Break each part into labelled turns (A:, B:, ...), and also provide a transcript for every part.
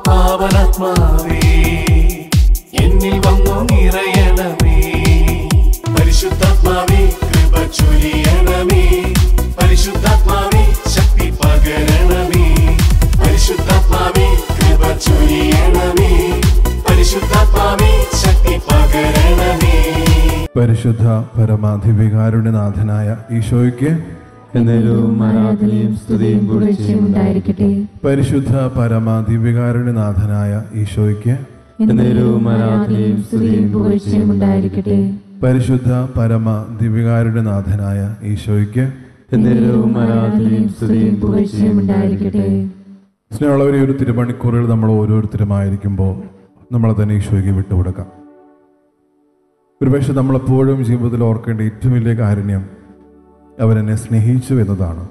A: പാവനാത്മാവേ എന്നിൽ വന്നു നിറയണമേ. പരിശുദ്ധാത്മാവേ കൃപ ചൊരിയണമേ. പരിശുദ്ധാത്മാവേ ശക്തി പകരണമേ. പരിശുദ്ധാത്മാവേ കൃപ ചൊരിയണമേ. പരിശുദ്ധാത്മാവേ ശക്തി പകരണമേ.
B: പരിശുദ്ധ പരമാധിവികാരുണ്യനാഥനായ ഈശോയ്ക്ക്
C: എന്നേരവും ആരാധനയും സ്തുതിയും പുകഴ്ചയും ഉണ്ടായിരിക്കട്ടെ.
B: പരിശുദ്ധ പരമാധിവികാരുണ്യനാഥനായ ഈശോയ്ക്ക്
C: എന്നേരവും ആരാധനയും സ്തുതിയും പുകഴ്ചയും ഉണ്ടായിരിക്കട്ടെ.
B: പരിശുദ്ധ പരമാധിവികാരുണ്യനാഥനായ ഈശോയ്ക്ക്
C: എന്നേരവും ആരാധനയും സ്തുതിയും പുകഴ്ചയും ഉണ്ടായിരിക്കട്ടെ.
B: സ്നേഹമുള്ളവരെ, ഒരു തിരുമണിക്കൂറുകൾ നമ്മൾ ഓരോരുത്തരുമായിരിക്കുമ്പോൾ നമ്മളെ തന്നെ ഈശോയ്ക്ക് വിട്ടുകൊടുക്കാം. ഒരുപക്ഷെ നമ്മളെപ്പോഴും ജീവിതത്തിൽ ഓർക്കേണ്ട ഏറ്റവും വലിയ കാരുണ്യം അവരെന്നെ സ്നേഹിച്ചു എന്നതാണ്.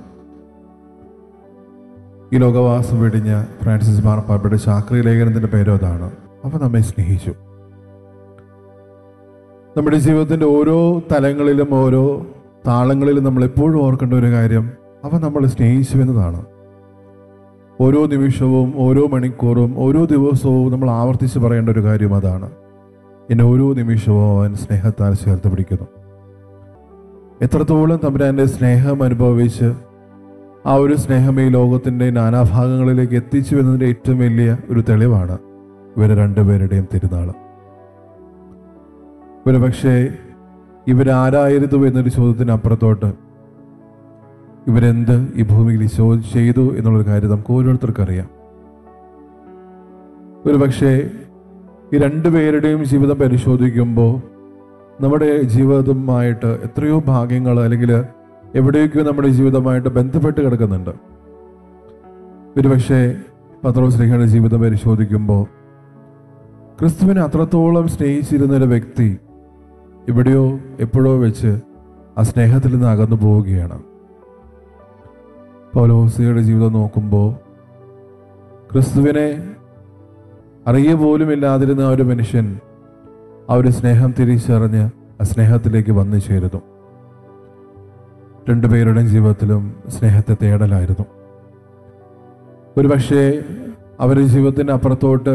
B: ഈ ലോകവാസം വെടിഞ്ഞ ഫ്രാൻസിസ് മാർപ്പാപ്പയുടെ ചാക്രി ലേഖനത്തിൻ്റെ പേരും അതാണ്. അവ നമ്മെ സ്നേഹിച്ചു. നമ്മുടെ ജീവിതത്തിൻ്റെ ഓരോ തലങ്ങളിലും ഓരോ താളങ്ങളിലും നമ്മൾ എപ്പോഴും ഓർക്കേണ്ട ഒരു കാര്യം, അവ നമ്മൾ സ്നേഹിച്ചു എന്നതാണ്. ഓരോ നിമിഷവും ഓരോ മണിക്കൂറും ഓരോ ദിവസവും നമ്മൾ ആവർത്തിച്ച് പറയേണ്ട ഒരു കാര്യം അതാണ്. എന്നെ ഓരോ നിമിഷവും അവൻ സ്നേഹത്താൽ ചേർത്ത് പിടിക്കുന്നു. എത്രത്തോളം തമ്പുരാൻ്റെ സ്നേഹം അനുഭവിച്ച് ആ ഒരു സ്നേഹം ഈ ലോകത്തിൻ്റെ നാനാഭാഗങ്ങളിലേക്ക് എത്തിച്ചു എന്നതിൻ്റെ ഏറ്റവും വലിയ ഒരു തെളിവാണ് ഇവരെ രണ്ടുപേരുടെയും തിരുനാൾ. ഒരു പക്ഷേ ഇവരാരായിരുന്നു എന്നൊരു ചോദ്യത്തിന് അപ്പുറത്തോട്ട് ഇവരെന്ത് ഈ ഭൂമിയിൽ ചെയ്തു എന്നുള്ളൊരു കാര്യം നമുക്ക് ഓരോരുത്തർക്കും അറിയാം. ഒരു പക്ഷേ ഈ രണ്ടുപേരുടെയും ജീവിതം പരിശോധിക്കുമ്പോൾ നമ്മുടെ ജീവിതവുമായിട്ട് എത്രയോ ഭാഗ്യങ്ങൾ അല്ലെങ്കിൽ എവിടെയൊക്കെയോ നമ്മുടെ ജീവിതമായിട്ട് ബന്ധപ്പെട്ട് കിടക്കുന്നുണ്ട്. ഒരുപക്ഷെ പത്രോസ് ശ്ലീഹയുടെ ജീവിതം പരിശോധിക്കുമ്പോൾ ക്രിസ്തുവിനെ അത്രത്തോളം സ്നേഹിച്ചിരുന്നൊരു വ്യക്തി എവിടെയോ എപ്പോഴോ വെച്ച് ആ സ്നേഹത്തിൽ നിന്ന് അകന്നു പോവുകയാണ്. പൗലോസിയുടെ ജീവിതം നോക്കുമ്പോൾ ക്രിസ്തുവിനെ അറിയ പോലും ഇല്ലാതിരുന്ന ഒരു മനുഷ്യൻ ആ ഒരു സ്നേഹം തിരിച്ചറിഞ്ഞ് ആ സ്നേഹത്തിലേക്ക് വന്നു ചേരുന്നു. രണ്ടുപേരുടെയും ജീവിതത്തിലും സ്നേഹത്തെ തേടലായിരുന്നു. ഒരുപക്ഷെ അവരുടെ ജീവിതത്തിന് അപ്പുറത്തോട്ട്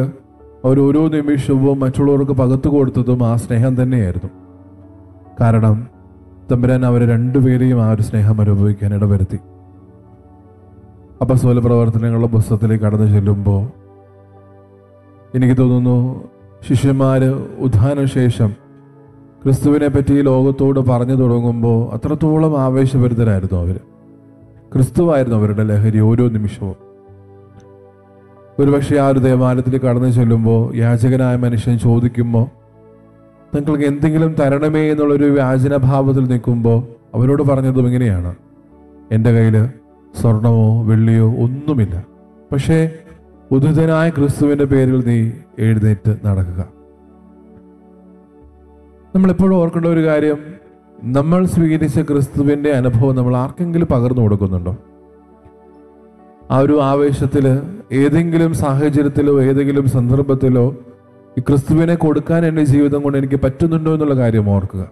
B: അവർ ഓരോ നിമിഷവും മറ്റുള്ളവർക്ക് പകർത്തു കൊടുത്തതും ആ സ്നേഹം തന്നെയായിരുന്നു. കാരണം തമ്പുരാൻ അവരെ രണ്ടുപേരെയും ആ ഒരു സ്നേഹം അനുഭവിക്കാൻ ഇടവരുത്തി. അപ്പോസ്തല പ്രവർത്തനങ്ങളുടെ പുസ്തകത്തിലേക്ക് കടന്നു ചെല്ലുമ്പോൾ എനിക്ക് തോന്നുന്നു ശിഷ്യന്മാര് ഉത്ഥാനശേഷം ക്രിസ്തുവിനെ പറ്റി ലോകത്തോട് പറഞ്ഞു തുടങ്ങുമ്പോൾ അത്രത്തോളം ആവേശഭരിതരായിരുന്നു അവർ. ക്രിസ്തുവായിരുന്നു അവരുടെ ലഹരി ഓരോ നിമിഷവും. ഒരുപക്ഷെ ആ ഒരു ദേവാലയത്തിൽ കടന്നു ചെല്ലുമ്പോൾ യാചകനായ മനുഷ്യൻ ചോദിക്കുമ്പോൾ നിങ്ങൾക്ക് എന്തെങ്കിലും തരണമേ എന്നുള്ളൊരു വ്യാജനഭാവത്തിൽ നിൽക്കുമ്പോൾ അവരോട് പറഞ്ഞതും ഇങ്ങനെയാണ്, എൻ്റെ കയ്യിൽ സ്വർണമോ വെള്ളിയോ ഒന്നുമില്ല, പക്ഷേ ഉദിതനായ ക്രിസ്തുവിൻ്റെ പേരിൽ നീ എഴുന്നേറ്റ് നടക്കുക. നമ്മളെപ്പോഴും ഓർക്കേണ്ട ഒരു കാര്യം, നമ്മൾ സ്വീകരിച്ച ക്രിസ്തുവിൻ്റെ അനുഭവം നമ്മൾ ആർക്കെങ്കിലും പകർന്നു കൊടുക്കുന്നുണ്ടോ? ആ ഒരു ആവേശത്തിൽ ഏതെങ്കിലും സാഹചര്യത്തിലോ ഏതെങ്കിലും സന്ദർഭത്തിലോ ഈ ക്രിസ്തുവിനെ കൊടുക്കാൻ എൻ്റെ ജീവിതം കൊണ്ട് എനിക്ക് പറ്റുന്നുണ്ടോ എന്നുള്ള കാര്യം ഓർക്കുക.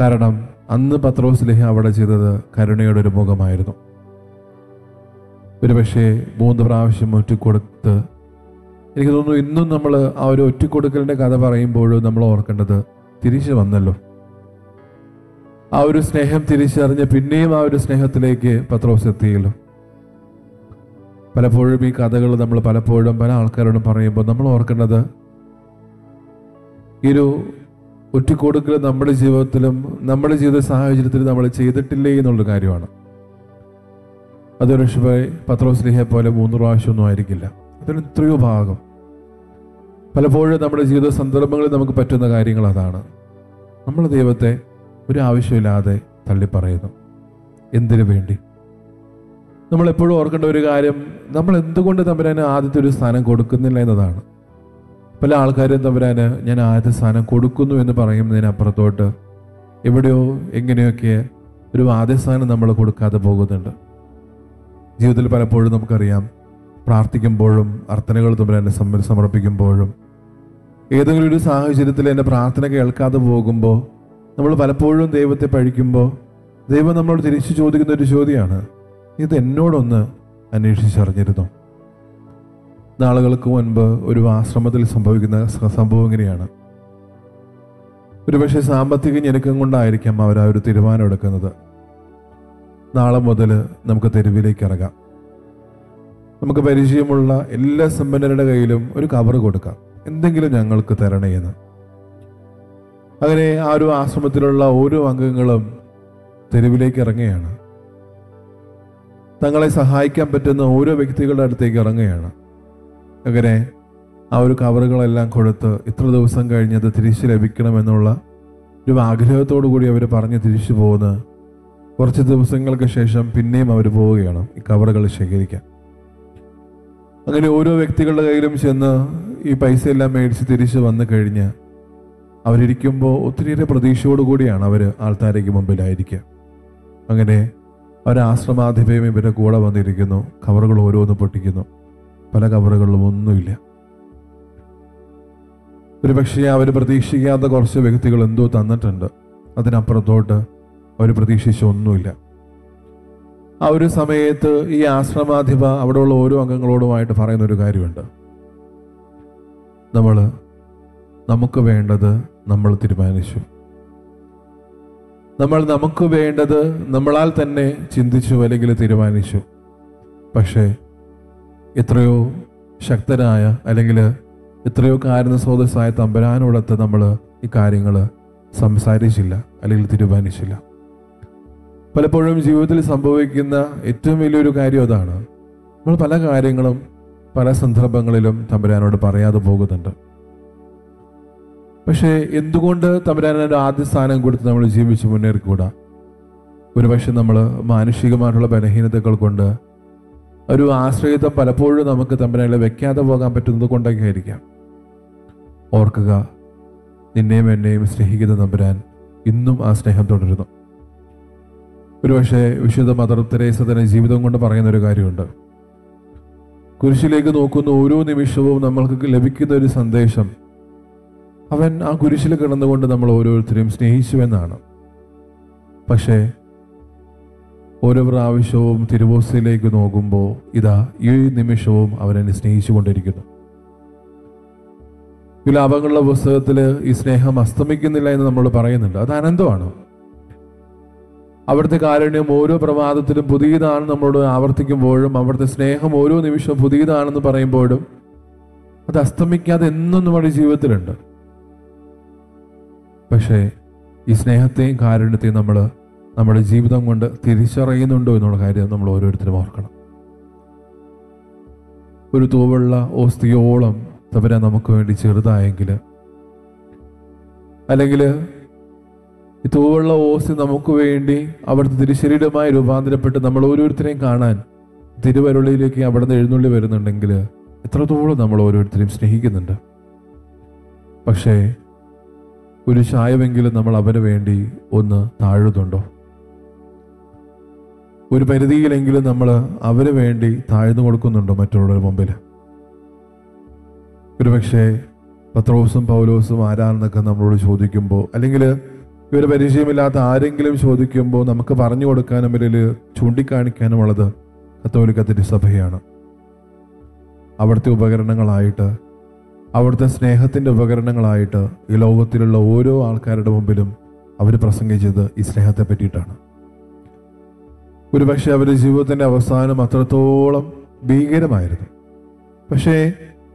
B: കാരണം അന്ന് പത്രോസ് ശ്ലീഹ അവിടെ ചെയ്തത് കരുണയുടെ ഒരു മുഖമായിരുന്നു. ഒരുപക്ഷെ 3 പ്രാവശ്യം ഒറ്റിക്കൊടുത്ത്, എനിക്ക് തോന്നുന്നു ഇന്നും നമ്മൾ ആ ഒരു ഒറ്റിക്കൊടുക്കലിൻ്റെ കഥ പറയുമ്പോഴും നമ്മൾ ഓർക്കേണ്ടത് തിരിച്ചു വന്നല്ലോ. ആ ഒരു സ്നേഹം തിരിച്ചറിഞ്ഞ് പിന്നെയും ആ ഒരു സ്നേഹത്തിലേക്ക് പത്രോസ് എത്തിയല്ലോ. പലപ്പോഴും ഈ കഥകൾ നമ്മൾ പലപ്പോഴും പല ആൾക്കാരോടും പറയുമ്പോൾ നമ്മൾ ഓർക്കേണ്ടത് ഈ ഒരു ഒറ്റിക്കൊടുക്കൽ നമ്മുടെ ജീവിതത്തിലും നമ്മുടെ ജീവിത സാഹചര്യത്തിലും നമ്മൾ ചെയ്തിട്ടില്ലേ എന്നുള്ളൊരു കാര്യമാണ്. അതൊരു പത്രോസ് ശ്ലീഹയെ പോലെ 3 പ്രാവശ്യമൊന്നും ആയിരിക്കില്ല, അതിന് എത്രയോ ഭാഗം. പലപ്പോഴും നമ്മുടെ ജീവിത സന്ദർഭങ്ങളിൽ നമുക്ക് പറ്റുന്ന കാര്യങ്ങൾ അതാണ്. നമ്മൾ ദൈവത്തെ ഒരു ആവശ്യമില്ലാതെ തള്ളിപ്പറയുന്നു. എന്തിനു വേണ്ടി? നമ്മളെപ്പോഴും ഓർക്കേണ്ട ഒരു കാര്യം, നമ്മൾ എന്തുകൊണ്ട് തമ്പുരാന് ആദ്യത്തെ ഒരു സ്ഥാനം കൊടുക്കുന്നില്ല എന്നതാണ്. പല ആൾക്കാരും തമ്പുരാന് ഞാൻ ആദ്യത്തെ സ്ഥാനം കൊടുക്കുന്നു എന്ന് പറയുന്നതിനപ്പുറത്തോട്ട് എവിടെയോ എങ്ങനെയൊക്കെ ഒരു ആദ്യ സ്ഥാനം നമ്മൾ കൊടുക്കാതെ പോകുന്നുണ്ട്. ജീവിതത്തിൽ പലപ്പോഴും നമുക്കറിയാം, പ്രാർത്ഥിക്കുമ്പോഴും അർത്ഥനകൾ തമ്പുരാനെ സമർപ്പിക്കുമ്പോഴും ഏതെങ്കിലും ഒരു സാഹചര്യത്തിൽ എൻ്റെ പ്രാർത്ഥന കേൾക്കാതെ പോകുമ്പോൾ നമ്മൾ പലപ്പോഴും ദൈവത്തെ പഴിക്കുമ്പോൾ ദൈവം നമ്മളോട് തിരിച്ചു ചോദിക്കുന്ന ഒരു ചോദ്യമാണ്, ഇത് എന്നോടൊന്ന് അന്വേഷിച്ചറിഞ്ഞിരുന്നു? നാളുകൾക്ക് മുൻപ് ഒരു ആശ്രമത്തിൽ സംഭവിക്കുന്ന സംഭവം ഇങ്ങനെയാണ്. ഒരുപക്ഷെ സാമ്പത്തിക ഞെരുക്കം കൊണ്ടായിരിക്കാം അവർ ആ ഒരു തീരുമാനം എടുക്കുന്നത്. നാളെ മുതൽ നമുക്ക് തെരുവിലേക്ക് ഇറങ്ങാം, നമുക്ക് പരിചയമുള്ള എല്ലാ സമ്പന്നരുടെ കയ്യിലും ഒരു കവർ കൊടുക്കാം, എന്തെങ്കിലും ഞങ്ങൾക്ക് തരണേ എന്ന്. അങ്ങനെ ആ ഒരു ആശ്രമത്തിലുള്ള ഓരോ അംഗങ്ങളും തെരുവിലേക്ക് ഇറങ്ങുകയാണ്. തങ്ങളെ സഹായിക്കാൻ പറ്റുന്ന ഓരോ വ്യക്തികളുടെ അടുത്തേക്ക് ഇറങ്ങുകയാണ്. അങ്ങനെ ആ ഒരു കവറുകളെല്ലാം കൊടുത്ത് ഇത്ര ദിവസം കഴിഞ്ഞത് തിരിച്ചു ലഭിക്കണമെന്നുള്ള ഒരു ആഗ്രഹത്തോടു കൂടി അവർ പറഞ്ഞ് തിരിച്ചു പോകുന്ന കുറച്ച് ദിവസങ്ങൾക്ക് ശേഷം പിന്നെയും അവർ പോവുകയാണ് ഈ കവറുകൾ ശേഖരിക്കാൻ. അങ്ങനെ ഓരോ വ്യക്തികളുടെ കയ്യിലും ചെന്ന് ഈ പൈസയെല്ലാം മേടിച്ച് തിരിച്ച് വന്നു കഴിഞ്ഞ് അവരിയ്ക്കുമ്പോൾ ഒത്തിരിയേറെ പ്രതീക്ഷയോടുകൂടിയാണ് അവർ ആൾക്കാരേക്ക് മുമ്പിലായിരിക്കുക. അങ്ങനെ ഒരാശ്രമാധിപയും ഇവരുടെ കൂടെ വന്നിരിക്കുന്നു. കവറുകൾ ഓരോന്ന് പൊട്ടിക്കുന്നു. പല കവറുകളിലും ഒന്നുമില്ല. ഒരു പക്ഷേ അവർ പ്രതീക്ഷിക്കാത്ത കുറച്ച് വ്യക്തികൾ എന്തോ തന്നിട്ടുണ്ട്, അതിനപ്പുറത്തോട്ട് അവർ പ്രതീക്ഷിച്ച ഒന്നുമില്ല. ആ ഒരു സമയത്ത് ഈ ആശ്രമാധിപ അവിടെയുള്ള ഓരോ അംഗങ്ങളോടുമായിട്ട് പറയുന്നൊരു കാര്യമുണ്ട്. നമുക്ക് വേണ്ടത് നമ്മൾ തീരുമാനിച്ചു, നമുക്ക് വേണ്ടത് നമ്മളാൽ തന്നെ ചിന്തിച്ചു അല്ലെങ്കിൽ തീരുമാനിച്ചു. പക്ഷേ എത്രയോ ശക്തനായ അല്ലെങ്കിൽ എത്രയോ കാരണസ്രോതസ്സായ തമ്പുരാനോടൊത്ത് നമ്മൾ ഈ കാര്യങ്ങൾ സംസാരിച്ചില്ല അല്ലെങ്കിൽ തീരുമാനിച്ചില്ല. പലപ്പോഴും ജീവിതത്തിൽ സംഭവിക്കുന്ന ഏറ്റവും വലിയൊരു കാര്യം അതാണ്. നമ്മൾ പല കാര്യങ്ങളും പല സന്ദർഭങ്ങളിലും തമ്പുരാനോട് പറയാതെ പോകുന്നുണ്ട്. പക്ഷേ എന്തുകൊണ്ട് തമ്പുരാനോട് ആദ്യ സ്ഥാനം കൊടുത്ത് നമ്മൾ ജീവിച്ച് മുന്നേറിക്കൂടാ? ഒരുപക്ഷെ നമ്മൾ മാനുഷികമായിട്ടുള്ള ബലഹീനതകൾ കൊണ്ട് ഒരു ആശ്രയത്വം പലപ്പോഴും നമുക്ക് തമ്പുരാനെ വെക്കാതെ പോകാൻ പറ്റുന്നത് കൊണ്ടൊക്കെ ആയിരിക്കാം. ഓർക്കുക, നിന്നെയും എന്നെയും സ്നേഹിക്കുന്ന തമ്പുരാൻ ഇന്നും ആ സ്നേഹം തുടരുന്നു. ഒരുപക്ഷെ വിശുദ്ധ മദർ തെരേസ തന്നെ ജീവിതം കൊണ്ട് പറയുന്നൊരു കാര്യമുണ്ട്. കുരിശിലേക്ക് നോക്കുന്ന ഓരോ നിമിഷവും നമ്മൾക്ക് ലഭിക്കുന്ന ഒരു സന്ദേശം, അവൻ ആ കുരിശിൽ കിടന്നുകൊണ്ട് നമ്മൾ ഓരോരുത്തരെയും സ്നേഹിച്ചുവെന്നാണ്. പക്ഷേ ഓരോ പ്രാവശ്യവും തിരുവോസ്തിയിലേക്ക് നോക്കുമ്പോൾ ഇതാ ഈ നിമിഷവും അവനെന്നെ സ്നേഹിച്ചു കൊണ്ടിരിക്കുന്നു. വിലാപങ്ങളുടെ പുസ്തകത്തിൽ ഈ സ്നേഹം അസ്തമിക്കുന്നില്ല എന്ന് നമ്മൾ പറയുന്നുണ്ട്. അത് അനന്തമാണ്. അവിടുത്തെ കാരുണ്യം ഓരോ പ്രഭാതത്തിലും പുതിയതാണ് നമ്മളോട് ആവർത്തിക്കുമ്പോഴും, അവിടുത്തെ സ്നേഹം ഓരോ നിമിഷവും പുതിയതാണെന്ന് പറയുമ്പോഴും അത് അസ്തമിക്കാതെ എന്നും നമ്മുടെ ജീവിതത്തിലുണ്ട്. പക്ഷേ ഈ സ്നേഹത്തെയും കാരുണ്യത്തെയും നമ്മൾ നമ്മുടെ ജീവിതം കൊണ്ട് തിരിച്ചറിയുന്നുണ്ടോ എന്നുള്ള കാര്യം നമ്മൾ ഓരോരുത്തരും ഓർക്കണം. ഒരു തൂവുള്ള ഓസ്തിയോളം തമ്പുരാൻ നമുക്ക് വേണ്ടി ചെറുതായെങ്കിൽ, അല്ലെങ്കിൽ ഈ തൂവുള്ള ഓസ്തി നമുക്ക് വേണ്ടി അവിടുത്തെ തിരുശരീരമായി രൂപാന്തരപ്പെട്ട് നമ്മൾ ഓരോരുത്തരെയും കാണാൻ തിരുവരുളിയിലേക്ക് അവിടുന്ന് എഴുന്നള്ളി വരുന്നുണ്ടെങ്കിൽ എത്രത്തോളം നമ്മൾ ഓരോരുത്തരെയും സ്നേഹിക്കുന്നുണ്ട്. പക്ഷേ ഒരു ചായവെങ്കിലും നമ്മൾ അവന് വേണ്ടി ഒന്ന് താഴുന്നുണ്ടോ? ഒരു പരിധിയിലെങ്കിലും നമ്മൾ അവന് വേണ്ടി താഴ്ന്നു കൊടുക്കുന്നുണ്ടോ മറ്റുള്ളവരുടെ മുമ്പിൽ? ഒരുപക്ഷെ പത്രോസും പൗലോസും ആരാണെന്നൊക്കെ നമ്മളോട് ചോദിക്കുമ്പോൾ, അല്ലെങ്കിൽ ഇവർ പരിചയമില്ലാത്ത ആരെങ്കിലും ചോദിക്കുമ്പോൾ നമുക്ക് പറഞ്ഞു കൊടുക്കാനും അല്ലെങ്കിൽ ചൂണ്ടിക്കാണിക്കാനുമുള്ളത് കത്തോലിക്ക തിരുസഭയാണ്. അവിടുത്തെ ഉപകരണങ്ങളായിട്ട്, അവിടുത്തെ സ്നേഹത്തിൻ്റെ ഉപകരണങ്ങളായിട്ട് ഈ ലോകത്തിലുള്ള ഓരോ ആൾക്കാരുടെ മുമ്പിലും അവർ പ്രസംഗിച്ചത് ഈ സ്നേഹത്തെ പറ്റിയിട്ടാണ്. ഒരുപക്ഷെ അവരുടെ ജീവിതത്തിൻ്റെ അവസാനം അത്രത്തോളം ഭീകരമായിരുന്നു. പക്ഷേ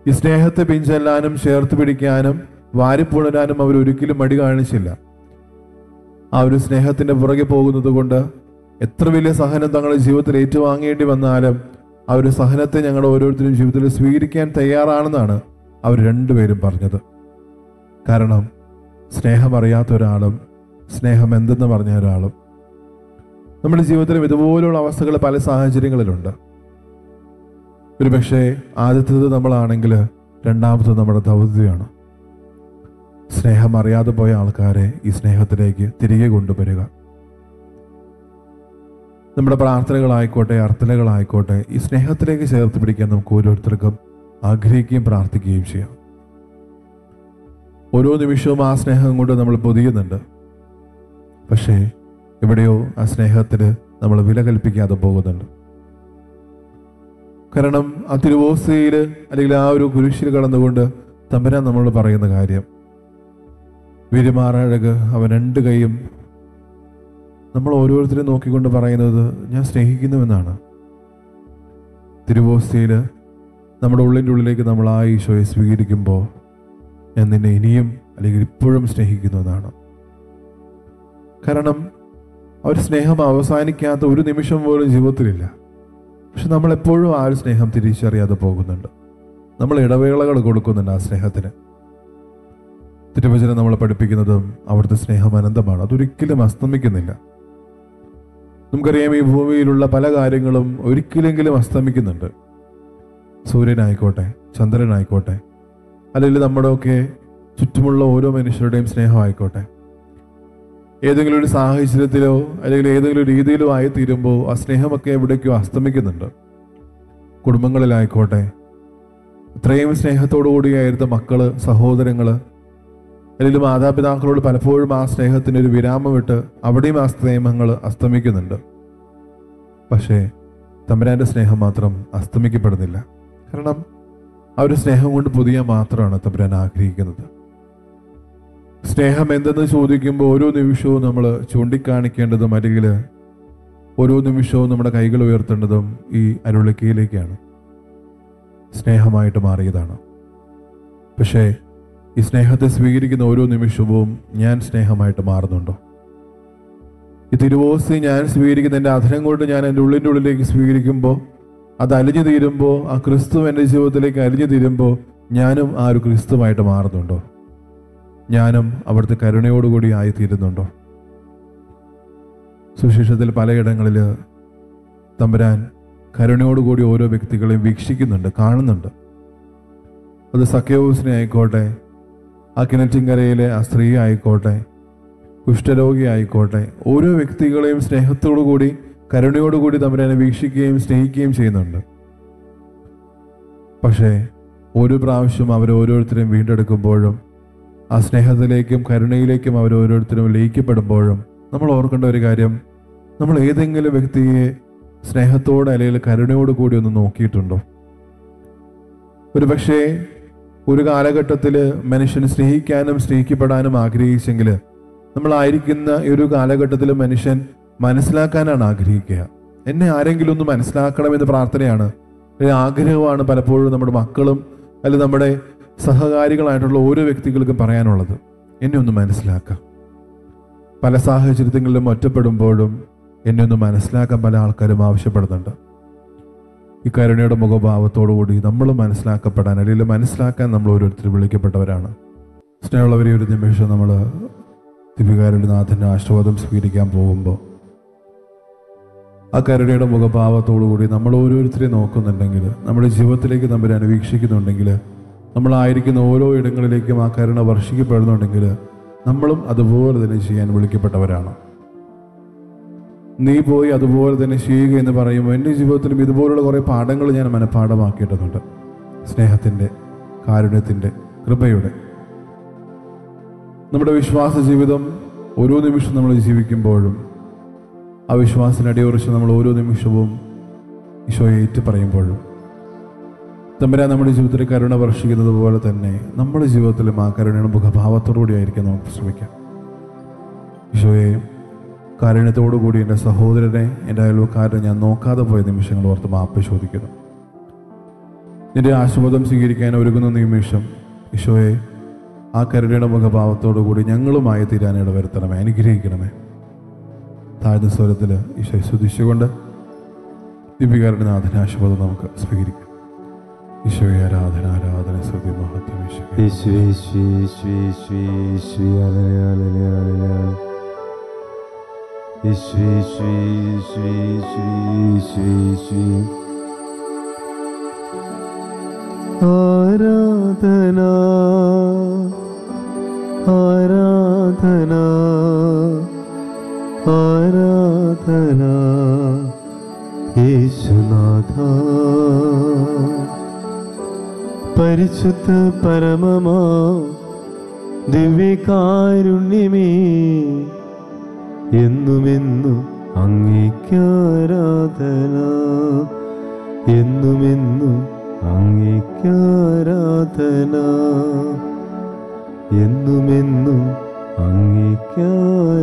B: ഈ സ്നേഹത്തെ പിഞ്ചെല്ലാനും ചേർത്ത് പിടിക്കാനും വാരിപ്പുണരാനും അവർ ഒരിക്കലും മടി കാണിച്ചില്ല. ആ ഒരു സ്നേഹത്തിൻ്റെ പുറകെ പോകുന്നത് കൊണ്ട് എത്ര വലിയ സഹനം തങ്ങളുടെ ജീവിതത്തിൽ ഏറ്റുവാങ്ങേണ്ടി വന്നാലും ആ ഒരു സഹനത്തെ ഞങ്ങളുടെ ഓരോരുത്തരും ജീവിതത്തിൽ സ്വീകരിക്കാൻ തയ്യാറാണെന്നാണ് അവർ രണ്ടുപേരും പറഞ്ഞത്. കാരണം സ്നേഹം അറിയാത്ത ഒരാളും സ്നേഹം എന്തെന്ന് പറഞ്ഞ ഒരാളും നമ്മുടെ ജീവിതത്തിലും ഇതുപോലുള്ള അവസ്ഥകൾ പല സാഹചര്യങ്ങളിലുണ്ട്. ഒരുപക്ഷെ ആദ്യത്തേത് നമ്മളാണെങ്കിൽ രണ്ടാമത്തത് നമ്മുടെ ദൗത്യമാണ്. സ്നേഹം അറിയാതെ പോയ ആൾക്കാരെ ഈ സ്നേഹത്തിലേക്ക് തിരികെ കൊണ്ടുവരിക. നമ്മുടെ പ്രാർത്ഥനകളായിക്കോട്ടെ, അർത്ഥനകളായിക്കോട്ടെ, ഈ സ്നേഹത്തിലേക്ക് ചേർത്ത് പിടിക്കാൻ നമുക്ക് ഓരോരുത്തർക്കും ആഗ്രഹിക്കുകയും പ്രാർത്ഥിക്കുകയും ചെയ്യാം. ഓരോ നിമിഷവും ആ സ്നേഹം കൊണ്ട് നമ്മൾ പൊതിയുന്നുണ്ട്. പക്ഷേ എവിടെയോ ആ സ്നേഹത്തിന് നമ്മൾ വില കൽപ്പിക്കാതെ പോകുന്നുണ്ട്. കാരണം ആ തിരുവോസ്തയിൽ അല്ലെങ്കിൽ ആ ഒരു കുരിശിൽ കടന്നുകൊണ്ട് തമ്പുരാൻ നമ്മളോട് പറയുന്ന കാര്യം, വിരുമാറഴക് അവൻ 2 കൈയും, നമ്മൾ ഓരോരുത്തരും നോക്കിക്കൊണ്ട് പറയുന്നത് ഞാൻ സ്നേഹിക്കുന്നുവെന്നാണ്. തിരുവോസ്തയിൽ നമ്മുടെ ഉള്ളിൻ്റെ ഉള്ളിലേക്ക് നമ്മൾ ആ ഈശോയെ സ്വീകരിക്കുമ്പോൾ ഞാൻ നിന്നെ ഇനിയും അല്ലെങ്കിൽ ഇപ്പോഴും സ്നേഹിക്കുന്നുവെന്നാണ്. കാരണം ആ ഒരു സ്നേഹം അവസാനിക്കാത്ത ഒരു നിമിഷം പോലും ജീവിതത്തിലില്ല. പക്ഷെ നമ്മളെപ്പോഴും ആ ഒരു സ്നേഹം തിരിച്ചറിയാതെ പോകുന്നുണ്ട്. നമ്മൾ ഇടവേളകൾ കൊടുക്കുന്നുണ്ട് ആ സ്നേഹത്തിന്. തിരുവചനം നമ്മളെ പഠിപ്പിക്കുന്നതും അവിടുത്തെ സ്നേഹം അനന്തമാണ്, അതൊരിക്കലും അസ്തമിക്കുന്നില്ല. നമുക്കറിയാം, ഈ ഭൂമിയിലുള്ള പല കാര്യങ്ങളും ഒരിക്കലെങ്കിലും അസ്തമിക്കുന്നുണ്ട്. സൂര്യനായിക്കോട്ടെ, ചന്ദ്രനായിക്കോട്ടെ, അല്ലെങ്കിൽ നമ്മുടെയൊക്കെ ചുറ്റുമുള്ള ഓരോ മനുഷ്യരുടെയും സ്നേഹമായിക്കോട്ടെ, ഏതെങ്കിലും ഒരു സാഹചര്യത്തിലോ അല്ലെങ്കിൽ ഏതെങ്കിലും രീതിയിലോ ആയിത്തീരുമ്പോൾ ആ സ്നേഹമൊക്കെ എവിടേക്കോ അസ്തമിക്കുന്നുണ്ട്. കുടുംബങ്ങളിലായിക്കോട്ടെ, ഇത്രയും സ്നേഹത്തോടു കൂടിയായിരുന്ന മക്കള്, സഹോദരങ്ങള്, അല്ലെങ്കിൽ മാതാപിതാക്കളോട് പലപ്പോഴും ആ സ്നേഹത്തിനൊരു വിരാമമിട്ട് അവിടെയും ആ സ്നേഹങ്ങൾ അസ്തമിക്കുന്നുണ്ട്. പക്ഷേ തമ്പുരാന്റെ സ്നേഹം മാത്രം അസ്തമിക്കപ്പെടുന്നില്ല. കാരണം ആ ഒരു സ്നേഹം കൊണ്ട് പുതിയ മാത്രമാണ് തമ്പുരാൻ ആഗ്രഹിക്കുന്നത്. സ്നേഹം എന്തെന്ന് ചോദിക്കുമ്പോൾ ഓരോ നിമിഷവും നമ്മൾ ചൂണ്ടിക്കാണിക്കേണ്ടതും അല്ലെങ്കിൽ ഓരോ നിമിഷവും നമ്മുടെ കൈകൾ ഉയർത്തേണ്ടതും ഈ അരുളിക്കയിലേക്കാണ്. സ്നേഹമായിട്ട് മാറിയതാണ്. പക്ഷേ ഈ സ്നേഹത്തെ സ്വീകരിക്കുന്ന ഓരോ നിമിഷവും ഞാൻ സ്നേഹമായിട്ട് മാറുന്നുണ്ടോ? ഈ തിരുവോസ്തി ഞാൻ സ്വീകരിക്കുന്ന എൻ്റെ അധരം കൊണ്ട് ഞാൻ എൻ്റെ ഉള്ളിൻ്റെ ഉള്ളിലേക്ക് സ്വീകരിക്കുമ്പോൾ, അത് അലിഞ്ഞു തീരുമ്പോൾ, ആ ക്രിസ്തു എൻ്റെ ജീവിതത്തിലേക്ക് അലിഞ്ഞു തീരുമ്പോൾ ഞാനും ആ ഒരു ക്രിസ്തുവായിട്ട് മാറുന്നുണ്ടോ? ഞാനും അവിടുത്തെ കരുണയോടുകൂടി ആയിത്തീരുന്നുണ്ടോ? സുവിശേഷത്തിൽ പലയിടങ്ങളിൽ തമ്പുരാൻ കരുണയോടുകൂടി ഓരോ വ്യക്തികളെയും വീക്ഷിക്കുന്നുണ്ട്, കാണുന്നുണ്ട്. അത് സക്കേവൂസിനെ ആയിക്കോട്ടെ, ആ കിണറ്റിൻകരയിലെ ആ സ്ത്രീ ആയിക്കോട്ടെ, കുഷ്ഠരോഗി ആയിക്കോട്ടെ, ഓരോ വ്യക്തികളെയും സ്നേഹത്തോടുകൂടി കരുണയോടുകൂടി തമ്പുരാനെ വീക്ഷിക്കുകയും സ്നേഹിക്കുകയും ചെയ്യുന്നുണ്ട്. പക്ഷേ ഓരോ പ്രാവശ്യം അവരോരോരുത്തരെയും വീണ്ടെടുക്കുമ്പോഴും ആ സ്നേഹത്തിലേക്കും കരുണയിലേക്കും അവരോരോരുത്തരും ലയിക്കപ്പെടുമ്പോഴും നമ്മൾ ഓർക്കേണ്ട ഒരു കാര്യം, നമ്മൾ ഏതെങ്കിലും വ്യക്തിയെ സ്നേഹത്തോടെ അല്ലെങ്കിൽ കരുണയോട് കൂടി ഒന്ന് നോക്കിയിട്ടുണ്ടോ? ഒരു പക്ഷേ ഒരു കാലഘട്ടത്തിൽ മനുഷ്യൻ സ്നേഹിക്കാനും സ്നേഹിക്കപ്പെടാനും ആഗ്രഹിച്ചെങ്കിൽ നമ്മളായിരിക്കുന്ന ഈ ഒരു കാലഘട്ടത്തിൽ മനുഷ്യൻ മനസ്സിലാക്കാനാണ് ആഗ്രഹിക്കുക. എന്നെ ആരെങ്കിലും ഒന്ന് മനസ്സിലാക്കണമെന്ന് പ്രാർത്ഥനയാണ്, ആഗ്രഹമാണ് പലപ്പോഴും നമ്മുടെ മക്കളും അല്ലെങ്കിൽ നമ്മുടെ സഹകാരികളായിട്ടുള്ള ഓരോ വ്യക്തികൾക്കും പറയാനുള്ളത്. എന്നെ ഒന്ന് മനസ്സിലാക്കാം. പല സാഹചര്യങ്ങളിലും ഒറ്റപ്പെടുമ്പോഴും എന്നെ ഒന്ന് മനസ്സിലാക്കാൻ പല ആൾക്കാരും ആവശ്യപ്പെടുന്നുണ്ട്. ഈ കരുണയുടെ മുഖഭാവത്തോടുകൂടി നമ്മൾ മനസ്സിലാക്കപ്പെടാൻ അല്ലെങ്കിൽ മനസ്സിലാക്കാൻ നമ്മൾ ഓരോരുത്തരും വിളിക്കപ്പെട്ടവരാണ്. സ്നേഹമുള്ളവരെ, ഒരു നിമിഷം നമ്മൾ ദിവ്യകാരുണ്യ നാഥൻ്റെ ആശീർവാദം സ്വീകരിക്കാൻ പോകുമ്പോൾ ആ കരുണയുടെ മുഖഭാവത്തോടുകൂടി നമ്മൾ ഓരോരുത്തരെയും നോക്കുന്നുണ്ടെങ്കിൽ, നമ്മുടെ ജീവിതത്തിലേക്ക് നമ്മൾ വീക്ഷിക്കുന്നുണ്ടെങ്കിൽ, നമ്മളായിരിക്കുന്ന ഓരോ ഇടങ്ങളിലേക്കും ആ കരുണ വർഷിക്കപ്പെടുന്നുണ്ടെങ്കിൽ നമ്മളും അതുപോലെ തന്നെ ചെയ്യാൻ വിളിക്കപ്പെട്ടവരാണ്. നീ പോയി അതുപോലെ തന്നെ ചെയ്യുക എന്ന് പറയുമ്പോൾ എൻ്റെ ജീവിതത്തിലും ഇതുപോലുള്ള കുറേ പാഠങ്ങൾ ഞാൻ മനഃപാഠമാക്കിയിട്ടുണ്ട്. സ്നേഹത്തിൻ്റെ, കാരുണ്യത്തിൻ്റെ, കൃപയുടെ. നമ്മുടെ വിശ്വാസ ജീവിതം ഓരോ നിമിഷവും നമ്മൾ ജീവിക്കുമ്പോഴും ആ വിശ്വാസത്തിന് അടിയുറച്ച് നമ്മൾ ഓരോ നിമിഷവും ഈശോയെ ഏറ്റു പറയുമ്പോഴും തമ്പുരാൻ നമ്മുടെ ജീവിതത്തിൽ കരുണ വർഷിക്കുന്നത് പോലെ തന്നെ നമ്മുടെ ജീവിതത്തിലും ആ കരുണയുടെ മുഖഭാവത്തോടുകൂടി ആയിരിക്കും നമുക്ക് ശ്രമിക്കാം. ഈശോയെ, കാരുണ്യത്തോടുകൂടി എൻ്റെ സഹോദരനെ, എൻ്റെ അയൽവക്കാരനെ ഞാൻ നോക്കാതെ പോയ നിമിഷങ്ങൾ ഓർത്ത് മാപ്പ് ചോദിക്കുന്നു. നിന്റെ ആശീർവാദം സ്വീകരിക്കാൻ ഒരുങ്ങുന്ന നിമിഷം ഈശോയെ, ആ കരുണയുടെ മുഖഭാവത്തോടുകൂടി ഞങ്ങളുമായി തീരാൻ ഇടവരുത്തണമേ, അനുഗ്രഹിക്കണമേ. താഴ്ന്ന സ്വരത്തിൽ ഈശോയെ സ്തുതിച്ചുകൊണ്ട് ദിവ്യകാരുണ്യ നാഥൻ്റെ ആശീർവാദം നമുക്ക് സ്വീകരിക്കാം. ഈശോയെ, ആരാധന, ആരാധന, സ്തുതി, മഹത്വം.
C: ആരാധന, ആരാധന, ആരാധന യേശുനാഥ. പരിശുദ്ധ പരമമാ ദിവ്യകാരുണ്യമേ, എന്നുമെന്നും അങ്ങേയ്ക്കാരാധന. എന്നുമെന്നും അങ്ങേക്കാരാധന, എന്നുമെന്നും അങ്ങേക്കാരാധന.